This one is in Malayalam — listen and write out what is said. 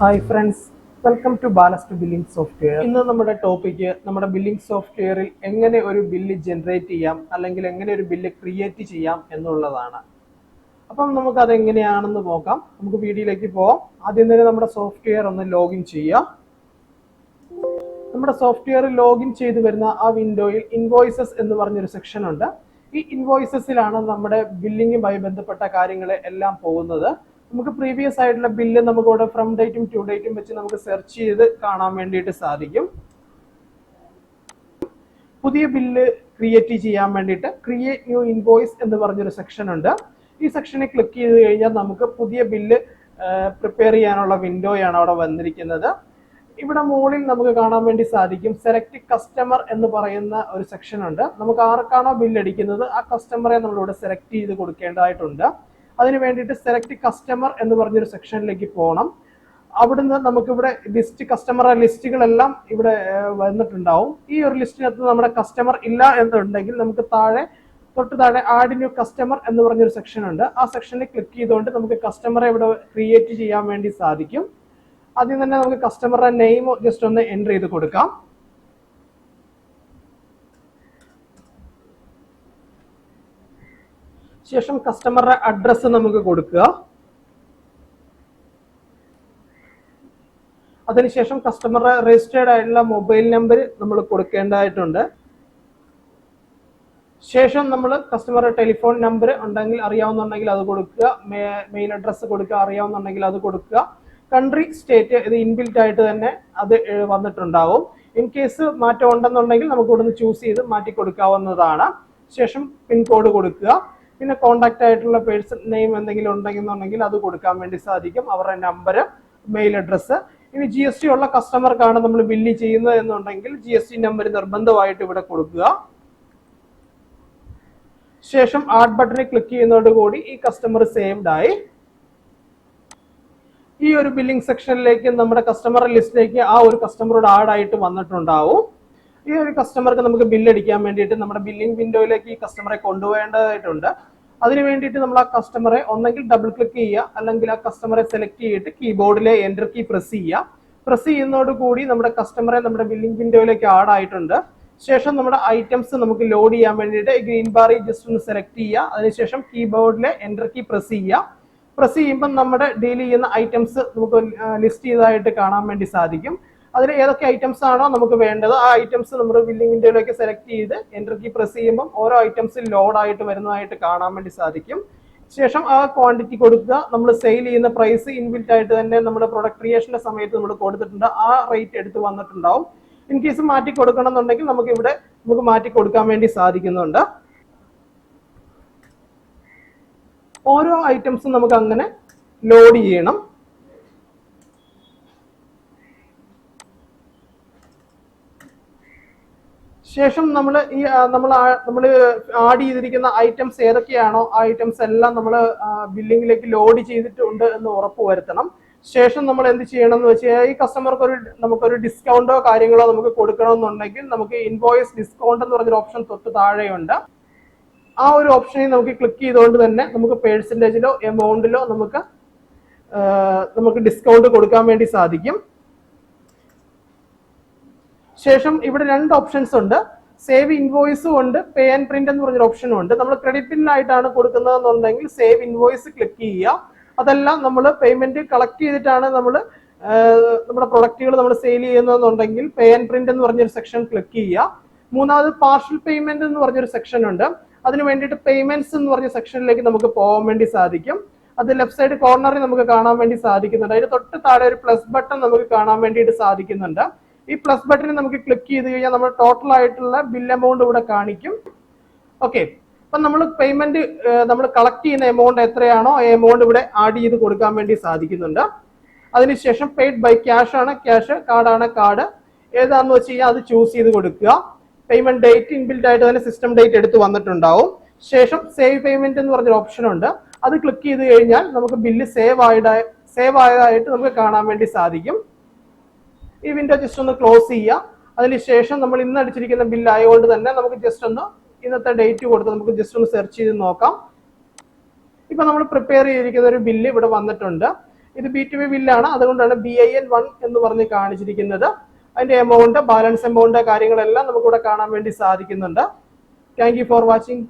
Hi friends, welcome to ballast billing software. ഇന്ന് നമ്മുടെ ടോപ്പിക്ക് നമ്മുടെ ബില്ലിംഗ് സോഫ്റ്റ്വെയറിൽ എങ്ങനെ ഒരു ബില്ല് ജനറേറ്റ് ചെയ്യാം അല്ലെങ്കിൽ എങ്ങനെ ഒരു ബില്ല് ക്രിയേറ്റ് ചെയ്യാം എന്നുള്ളതാണ്. അപ്പം നമുക്ക് അതെങ്ങനെയാണെന്ന് നോക്കാം. നമുക്ക് വീഡിയോയിലേക്ക് പോവാം. ആദ്യം തന്നെ നമ്മുടെ സോഫ്റ്റ്വെയർ ഒന്ന് ലോഗിൻ ചെയ്യാം. നമ്മുടെ സോഫ്റ്റ്വെയർ ലോഗിൻ ചെയ്ത് വരുന്ന ആ വിൻഡോയിൽ ഇൻവോയ്സസ് എന്ന് പറഞ്ഞൊരു സെക്ഷൻ ഉണ്ട്. ഈ ഇൻവോയ്സസിലാണ് നമ്മുടെ ബില്ലിങ്ങുമായി ബന്ധപ്പെട്ട കാര്യങ്ങൾ എല്ലാം പോകുന്നത്. നമുക്ക് പ്രീവിയസ് ആയിട്ടുള്ള ബില്ല് നമുക്ക് ഇവിടെ ഫ്രം ഡേറ്റും ടു ഡേറ്റും വെച്ച് നമുക്ക് സെർച്ച് ചെയ്ത് കാണാൻ വേണ്ടിയിട്ട് സാധിക്കും. പുതിയ ബില്ല് ക്രിയേറ്റ് ചെയ്യാൻ വേണ്ടിയിട്ട് ക്രിയേറ്റ് ന്യൂ ഇൻവോയ്സ് എന്ന് പറഞ്ഞൊരു സെക്ഷൻ ഉണ്ട്. ഈ സെക്ഷനിൽ ക്ലിക്ക് ചെയ്ത് കഴിഞ്ഞാൽ നമുക്ക് പുതിയ ബില്ല് പ്രിപ്പയർ ചെയ്യാനുള്ള വിൻഡോയാണ് അവിടെ വന്നിരിക്കുന്നത്. ഇവിടെ മുകളിൽ നമുക്ക് കാണാൻ വേണ്ടി സാധിക്കും സെലക്ട് കസ്റ്റമർ എന്ന് പറയുന്ന ഒരു സെക്ഷൻ ഉണ്ട്. നമുക്ക് ആർക്കാണോ ബില്ല് അടിക്കുന്നത് ആ കസ്റ്റമറെ നമ്മളിവിടെ സെലക്ട് ചെയ്ത് കൊടുക്കേണ്ടതായിട്ടുണ്ട്. അതിന് വേണ്ടിയിട്ട് സെലക്ട് കസ്റ്റമർ എന്ന് പറഞ്ഞൊരു സെക്ഷനിലേക്ക് പോകണം. അവിടുന്ന് നമുക്കിവിടെ കസ്റ്റമർ ലിസ്റ്റുകളെല്ലാം ഇവിടെ വന്നിട്ടുണ്ടാവും. ഈ ഒരു ലിസ്റ്റിനകത്ത് നമ്മുടെ കസ്റ്റമർ ഇല്ല എന്നുണ്ടെങ്കിൽ നമുക്ക് തൊട്ട് താഴെ ആഡ് ന്യൂ കസ്റ്റമർ എന്ന് പറഞ്ഞൊരു സെക്ഷൻ ഉണ്ട്. ആ സെക്ഷനിൽ ക്ലിക്ക് ചെയ്തുകൊണ്ട് നമുക്ക് കസ്റ്റമറെ ഇവിടെ ക്രിയേറ്റ് ചെയ്യാൻ വേണ്ടി സാധിക്കും. ആദ്യം തന്നെ നമുക്ക് കസ്റ്റമറുടെ നെയിം ജസ്റ്റ് ഒന്ന് എൻ്റർ ചെയ്ത് കൊടുക്കാം. ശേഷം കസ്റ്റമറുടെ അഡ്രസ്സ് നമുക്ക് കൊടുക്കുക. അതിനുശേഷം കസ്റ്റമറുടെ രജിസ്റ്റേർഡ് ആയിട്ടുള്ള മൊബൈൽ നമ്പർ നമ്മൾ കൊടുക്കേണ്ടതായിട്ടുണ്ട്. ശേഷം നമ്മൾ കസ്റ്റമറുടെ ടെലിഫോൺ നമ്പർ ഉണ്ടെങ്കിൽ അറിയാവുന്നുണ്ടെങ്കിൽ അത് കൊടുക്കുക. മെയിൽ അഡ്രസ്സ് കൊടുക്കുക അറിയാവുന്നുണ്ടെങ്കിൽ അത് കൊടുക്കുക. കൺട്രി സ്റ്റേറ്റ് ഇത് ഇൻബിൽറ്റ് ആയിട്ട് തന്നെ അത് വന്നിട്ടുണ്ടാവും. ഇൻ കേസ് മാറ്റം ഉണ്ടെന്നുണ്ടെങ്കിൽ നമുക്ക് ഇവിടുന്ന് ചൂസ് ചെയ്ത് മാറ്റി കൊടുക്കാവുന്നതാണ്. ശേഷം പിൻകോഡ് കൊടുക്കുക. പിന്നെ കോണ്ടാക്ട് ആയിട്ടുള്ള പേഴ്സൺ നെയിം എന്തെങ്കിലും ഉണ്ടെന്നുണ്ടെങ്കിൽ അത് കൊടുക്കാൻ വേണ്ടി സാധിക്കും. അവരുടെ നമ്പർ, മെയിൽ അഡ്രസ്സ്. ഇനി GST ഉള്ള കസ്റ്റമർക്കാണ് നമ്മൾ ബില്ല് ചെയ്യുന്നത് എന്നുണ്ടെങ്കിൽ GST നമ്പർ നിർബന്ധമായിട്ട് ഇവിടെ കൊടുക്കുക. ശേഷം ആഡ് ബട്ടണിൽ ക്ലിക്ക് ചെയ്യുന്നതോടുകൂടി ഈ കസ്റ്റമർ സേവ്ഡ് ആയി. ഈ ഒരു ബില്ലിംഗ് സെക്ഷനിലേക്ക് നമ്മുടെ കസ്റ്റമർ ലിസ്റ്റിലേക്ക് ആ ഒരു കസ്റ്റമറോട് ആഡ് ആയിട്ട് വന്നിട്ടുണ്ടാവും. ഈ ഒരു കസ്റ്റമർക്ക് നമുക്ക് ബില്ല് അടിക്കാൻ വേണ്ടിയിട്ട് നമ്മുടെ ബില്ലിംഗ് വിൻഡോയിലേക്ക് ഈ കസ്റ്റമറെ കൊണ്ടുപോകേണ്ടതായിട്ടുണ്ട്. അതിന് വേണ്ടിയിട്ട് നമ്മൾ ആ കസ്റ്റമറെ ഒന്നെങ്കിൽ ഡബിൾ ക്ലിക്ക് ചെയ്യുക, അല്ലെങ്കിൽ ആ കസ്റ്റമറെ സെലക്ട് ചെയ്തിട്ട് കീബോർഡിലെ എൻ്റർ കീ പ്രസ് ചെയ്യുക. പ്രസ് ചെയ്യുന്നതോടുകൂടി നമ്മുടെ കസ്റ്റമറെ നമ്മുടെ ബില്ലിംഗ് വിൻഡോയിലേക്ക് ആഡ് ആയിട്ടുണ്ട്. ശേഷം നമ്മുടെ ഐറ്റംസ് നമുക്ക് ലോഡ് ചെയ്യാൻ വേണ്ടിയിട്ട് ഗ്രീൻ ബാറിൽ ജസ്റ്റ് ഒന്ന് സെലക്ട് ചെയ്യുക. അതിനുശേഷം കീബോർഡിലെ എൻ്റർ കീ പ്രസ് ചെയ്യുക. പ്രസ് ചെയ്യുമ്പോൾ നമ്മുടെ ഡീൽ ചെയ്യുന്ന ഐറ്റംസ് നമുക്ക് ലിസ്റ്റ് ചെയ്തതായിട്ട് കാണാൻ വേണ്ടി സാധിക്കും. അതിൽ ഏതൊക്കെ ഐറ്റംസ് ആണോ നമുക്ക് വേണ്ടത് ആ ഐറ്റംസ് നമ്മുടെ ബില്ലിംഗ് വിൻഡോയിലേക്ക് സെലക്ട് ചെയ്ത് എൻ്റർ കീ പ്രസ് ചെയ്യുമ്പോൾ ഓരോ ഐറ്റംസ് ലോഡായിട്ട് വരുന്നതായിട്ട് കാണാൻ വേണ്ടി സാധിക്കും. ശേഷം ആ ക്വാണ്ടിറ്റി കൊടുക്കുക. നമ്മൾ സെയിൽ ചെയ്യുന്ന പ്രൈസ് ഇൻബിൽറ്റ് ആയിട്ട് തന്നെ നമ്മുടെ പ്രൊഡക്റ്റ് ക്രിയേഷന്റെ സമയത്ത് നമ്മൾ കൊടുത്തിട്ടുണ്ട്. ആ റേറ്റ് എടുത്ത് വന്നിട്ടുണ്ടാവും. ഇൻ കേസ് മാറ്റി കൊടുക്കണം എന്നുണ്ടെങ്കിൽ നമുക്ക് മാറ്റി കൊടുക്കാൻ വേണ്ടി സാധിക്കുന്നുണ്ട്. ഓരോ ഐറ്റംസും നമുക്ക് അങ്ങനെ ലോഡ് ചെയ്യണം. ശേഷം നമ്മൾ ആഡ് ചെയ്തിരിക്കുന്ന ഐറ്റംസ് ഏതൊക്കെയാണോ ആ ഐറ്റംസ് എല്ലാം നമ്മൾ ബില്ലിങ്ങിലേക്ക് ലോഡ് ചെയ്തിട്ടുണ്ട് എന്ന് ഉറപ്പ് വരുത്തണം. ശേഷം നമ്മൾ എന്ത് ചെയ്യണം എന്ന് വെച്ചാൽ ഈ കസ്റ്റമർക്ക് നമുക്കൊരു ഡിസ്കൗണ്ടോ കാര്യങ്ങളോ നമുക്ക് കൊടുക്കണമെന്നുണ്ടെങ്കിൽ നമുക്ക് ഇൻവോയ്സ് ഡിസ്കൗണ്ട് എന്ന് പറഞ്ഞൊരു ഓപ്ഷൻ തൊട്ട് താഴെയുണ്ട്. ആ ഒരു ഓപ്ഷനിൽ നമുക്ക് ക്ലിക്ക് ചെയ്തുകൊണ്ട് തന്നെ നമുക്ക് പേഴ്സൻറ്റേജിലോ എമൗണ്ടിലോ നമുക്ക് ഡിസ്കൗണ്ട് കൊടുക്കാൻ വേണ്ടി സാധിക്കും. ശേഷം ഇവിടെ രണ്ട് ഓപ്ഷൻസ് ഉണ്ട്. സേവ് ഇൻവോയ്സും ഉണ്ട്, പേ ആൻഡ് പ്രിന്റ് എന്ന് പറഞ്ഞൊരു ഓപ്ഷനും ഉണ്ട്. നമ്മൾ ക്രെഡിറ്റ് ബില്ലായിട്ടാണ് കൊടുക്കുന്നതെന്നുണ്ടെങ്കിൽ സേവ് ഇൻവോയ്സ് ക്ലിക്ക് ചെയ്യുക. അതെല്ലാം നമ്മൾ പേയ്മെന്റ് കളക്ട് ചെയ്തിട്ടാണ് നമ്മുടെ പ്രൊഡക്റ്റുകൾ നമ്മൾ സെയിൽ ചെയ്യുന്നതെന്നുണ്ടെങ്കിൽ പേ ആൻഡ് പ്രിന്റ് എന്ന് പറഞ്ഞൊരു സെക്ഷൻ ക്ലിക്ക് ചെയ്യുക. മൂന്നാമത് പാർഷ്യൽ പേയ്മെന്റ് എന്ന് പറഞ്ഞൊരു സെക്ഷൻ ഉണ്ട്. അതിന് വേണ്ടിയിട്ട് പേയ്മെന്റ്സ് എന്ന് പറഞ്ഞ സെക്ഷനിലേക്ക് നമുക്ക് പോകാൻ വേണ്ടി സാധിക്കും. അത് ലെഫ്റ്റ് സൈഡ് കോർണറിൽ നമുക്ക് കാണാൻ വേണ്ടി സാധിക്കുന്നുണ്ട്. അതിന് തൊട്ട് താഴെ ഒരു പ്ലസ് ബട്ടൺ നമുക്ക് കാണാൻ വേണ്ടിയിട്ട് സാധിക്കുന്നുണ്ട്. ഈ പ്ലസ് ബട്ടണിൽ നമുക്ക് ക്ലിക്ക് ചെയ്ത് കഴിഞ്ഞാൽ നമ്മൾ ടോട്ടൽ ആയിട്ടുള്ള ബിൽ എമൗണ്ട് ഇവിടെ കാണിക്കും. ഓക്കെ, അപ്പം നമ്മൾ പേയ്മെന്റ് നമ്മൾ കളക്ട് ചെയ്യുന്ന എമൗണ്ട് എത്രയാണോ ആ എമൗണ്ട് ഇവിടെ ആഡ് ചെയ്ത് കൊടുക്കാൻ വേണ്ടി സാധിക്കുന്നുണ്ട്. അതിനുശേഷം പെയ്ഡ് ബൈ ക്യാഷ് ആണ് ക്യാഷ്, കാർഡാണ് കാർഡ്, ഏതാണെന്ന് വെച്ച് കഴിഞ്ഞാൽ അത് ചൂസ് ചെയ്ത് കൊടുക്കുക. പേയ്മെന്റ് ഡേറ്റ് ഇൻബിൽറ്റ് ആയിട്ട് തന്നെ സിസ്റ്റം ഡേറ്റ് എടുത്ത് വന്നിട്ടുണ്ടാവും. ശേഷം സേവ് പേയ്മെന്റ് എന്ന് പറഞ്ഞൊരു ഓപ്ഷൻ ഉണ്ട്. അത് ക്ലിക്ക് ചെയ്ത് കഴിഞ്ഞാൽ നമുക്ക് ബില്ല് സേവ് ആയതായിട്ട് നമുക്ക് കാണാൻ വേണ്ടി സാധിക്കും. ഈ വിൻഡോ ജസ്റ്റ് ഒന്ന് ക്ലോസ് ചെയ്യുക. അതിനുശേഷം നമ്മൾ ഇന്ന് അടിച്ചിരിക്കുന്ന ബില്ല് ആയതുകൊണ്ട് തന്നെ നമുക്ക് ജസ്റ്റ് ഒന്ന് ഇന്നത്തെ ഡേറ്റ് കൊടുത്ത് നമുക്ക് ജസ്റ്റ് ഒന്ന് സെർച്ച് ചെയ്ത് നോക്കാം. ഇപ്പൊ നമ്മൾ പ്രിപ്പയർ ചെയ്തിരിക്കുന്ന ഒരു ബില്ല് ഇവിടെ വന്നിട്ടുണ്ട്. ഇത് B2B ബില്ലാണ്, അതുകൊണ്ടാണ് BIN1 എന്ന് പറഞ്ഞ് കാണിച്ചിരിക്കുന്നത്. അതിന്റെ എമൗണ്ട്, ബാലൻസ് എമൗണ്ട് കാര്യങ്ങളെല്ലാം നമുക്കിവിടെ കാണാൻ വേണ്ടി സാധിക്കുന്നുണ്ട്. Thank you for watching.